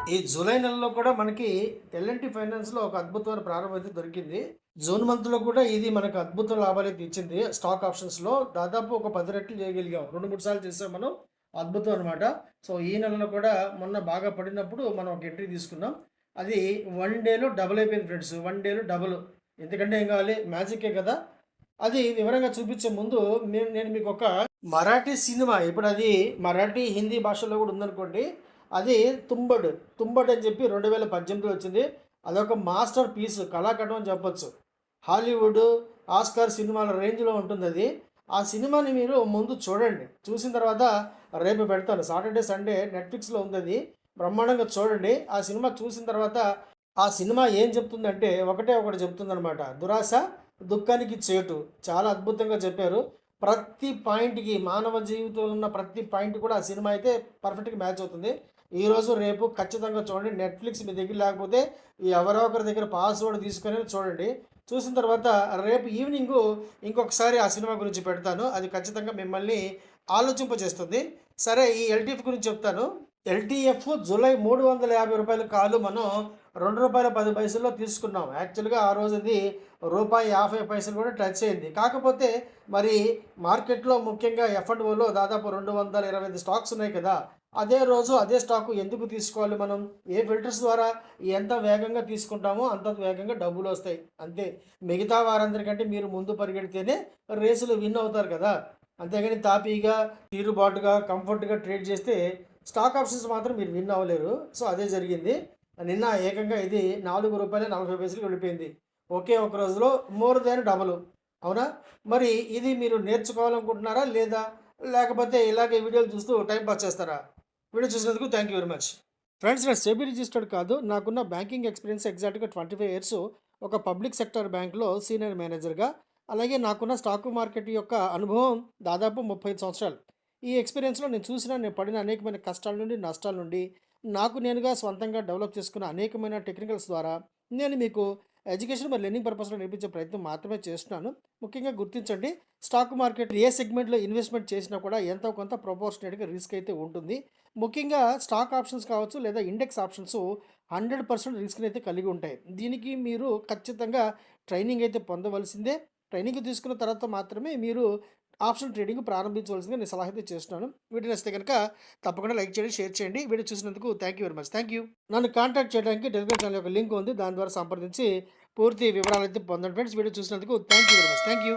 ఈ జూలై నెలలో కూడా మనకి ఎల్ఎన్టీ ఫైనాన్స్‌లో ఒక అద్భుతమైన ప్రారంభం అయితే దొరికింది. జూన్ మంత్‌లో కూడా ఇది మనకు అద్భుత లాభాలైతే ఇచ్చింది. స్టాక్ ఆప్షన్స్‌లో దాదాపు ఒక 10 రెట్లు చేయగలిగాం. 2, 3 సార్లు చేసాం మనం. అద్భుతం అనమాట. సో, ఈ నెలలో కూడా మొన్న బాగా పడినప్పుడు మనం ఒక ఎంట్రీ తీసుకున్నాం. అది 1 డేలో డబుల్ అయిపోయింది ఫ్రెండ్స్. 1 డేలో డబుల్. ఎందుకంటే ఏం కావాలి? మ్యాజికే కదా! అది వివరంగా చూపించే ముందు నేను మీకొక మరాఠీ సినిమా ఇప్పుడది మరాఠీ, హిందీ భాషల్లో కూడా ఉందనుకోండి. అది 'తుంబడ్'. 'తుంబడ్' అని చెప్పి 2018లో వచ్చింది. అదొక మాస్టర్ పీస్ కళాఖండం అని చెప్పొచ్చు. హాలీవుడ్, ఆస్కార్ సినిమాల రేంజ్‌లో ఉంటుందది. ఆ సినిమాని మీరు ముందు చూడండి. చూసిన తర్వాత రేపు పెడతాను. సాటర్‌డే, సండే నెట్‌ఫ్లిక్స్‌లో ఉందది. బ్రహ్మాండంగా చూడండి. ఆ సినిమా చూసిన తర్వాత ఆ సినిమా ఏం చెప్తుందంటే ఒకటే ఒకటి చెప్తుందనమాట. దురాశ దుఃఖానికి చేటు. చాలా అద్భుతంగా చెప్పారు. ప్రతి పాయింట్‌కి మానవ జీవితంలో ఉన్న ప్రతి పాయింట్ కూడా ఆ సినిమా అయితే పర్ఫెక్ట్‌గా మ్యాచ్ అవుతుంది. ఈరోజు, రేపు ఖచ్చితంగా చూడండి. నెట్‌ఫ్లిక్స్ మీ దగ్గర లేకపోతే ఎవరో ఒకరి దగ్గర పాస్‌వర్డ్ తీసుకొని చూడండి. చూసిన తర్వాత రేపు ఈవినింగు ఇంకొకసారి ఆ సినిమా గురించి పెడతాను. అది ఖచ్చితంగా మిమ్మల్ని ఆలోచింపజేస్తుంది. సరే ఈ ఎల్‌టిఎఫ్ గురించి చెప్తాను. ఎల్‌టిఎఫ్ జూలై రూ. 350 కాలు మనం రూ. 2.10 తీసుకున్నాం. యాక్చువల్‌గా ఆ రోజు అది రూపాయి 50 కూడా టచ్ అయింది. కాకపోతే మరి మార్కెట్‌లో ముఖ్యంగా ఎఫ్&ఓలో దాదాపు 225 స్టాక్స్ ఉన్నాయి కదా! అదే రోజు అదే స్టాకు ఎందుకు తీసుకోవాలి మనం? ఏ ఫిల్టర్స్ ద్వారా ఎంత వేగంగా తీసుకుంటామో అంత వేగంగా డబ్బులొస్తాయి. అంతే. మిగతా వారందరికంటే మీరు ముందు పరిగెడితేనే రేసులో విన్ అవుతారు కదా! అంతేగాని తాపీగా, తీరుబాటుగా, కంఫర్ట్‌గా ట్రేడ్ చేస్తే స్టాక్ ఆప్షన్స్ మాత్రం మీరు విన్ అవ్వలేరు. సో, అదే జరిగింది. నిన్న ఏకంగా ఇది రూ. 4.40 వెళ్ళిపోయింది. ఒకే ఒక రోజులో మోర్ దాన్ డబుల్. అవునా? మరి ఇది మీరు నేర్చుకోవాలనుకుంటున్నారా? లేదా? లేకపోతే ఇలాగే వీడియోలు చూస్తూ టైమ్ పాస్ చేస్తారా? వీడియో చూసినందుకు thank you very much. Friends నేను సెబీ రిజిస్టర్డ్ కాదు. నాకున్న బ్యాంకింగ్ ఎక్స్‌పీరియన్స్ ఎగ్జాక్ట్‌గా 25 ఇయర్స్ ఒక పబ్లిక్ సెక్టార్ బ్యాంక్‌లో సీనియర్ మేనేజర్‌గా, అలాగే నాకున్న స్టాక్ మార్కెట్ యొక్క అనుభవం దాదాపు 35 సంవత్సరాలు. ఈ ఎక్స్‌పీరియన్స్‌లో నేను పడిన అనేకమైన కష్టాల నుండి, నష్టాల నుండి నాకు నేనుగా స్వంతంగా డెవలప్ చేసుకున్న అనేకమైన టెక్నికల్స్ ద్వారా నేను మీకు ఎడ్యుకేషన్ మరియు లెర్నింగ్ పర్పస్‌లో నేర్పించే ప్రయత్నం మాత్రమే చేస్తున్నాను. ముఖ్యంగా గుర్తించండి, స్టాక్ మార్కెట్ ఏ సెగ్మెంట్‌లో ఇన్వెస్ట్‌మెంట్ చేసినా కూడా ఎంతో కొంత ప్రపోర్షనేట్‌గా రిస్క్ అయితే ఉంటుంది. ముఖ్యంగా స్టాక్ ఆప్షన్స్ కావచ్చు లేదా ఇండెక్స్ ఆప్షన్స్ 100% రిస్క్‌నైతే కలిగి ఉంటాయి. దీనికి మీరు ఖచ్చితంగా ట్రైనింగ్ అయితే పొందవలసిందే. ట్రైనింగ్ తీసుకున్న తర్వాత మాత్రమే మీరు ఆప్షన్ ట్రేడింగ్ ప్రారంభించవలసిందిగా నేను సలహా అయితే చేస్తున్నాను. వీడియో నచ్చితే గనుక తప్పకుండా లైక్ చేయండి, షేర్ చేయండి. వీడియో చూసినందుకు thank you very much. Thank you. నన్ను కాంటాక్ట్ చేయడానికి టెలిగ్రామ్ ఛానల్ యొక్క లింక్ ఉంది. దాని ద్వారా సంప్రదించి పూర్తి వివరాలైతే పొందండి ఫ్రెండ్స్. వీడియో చూసినందుకు thank you very much. Thank you.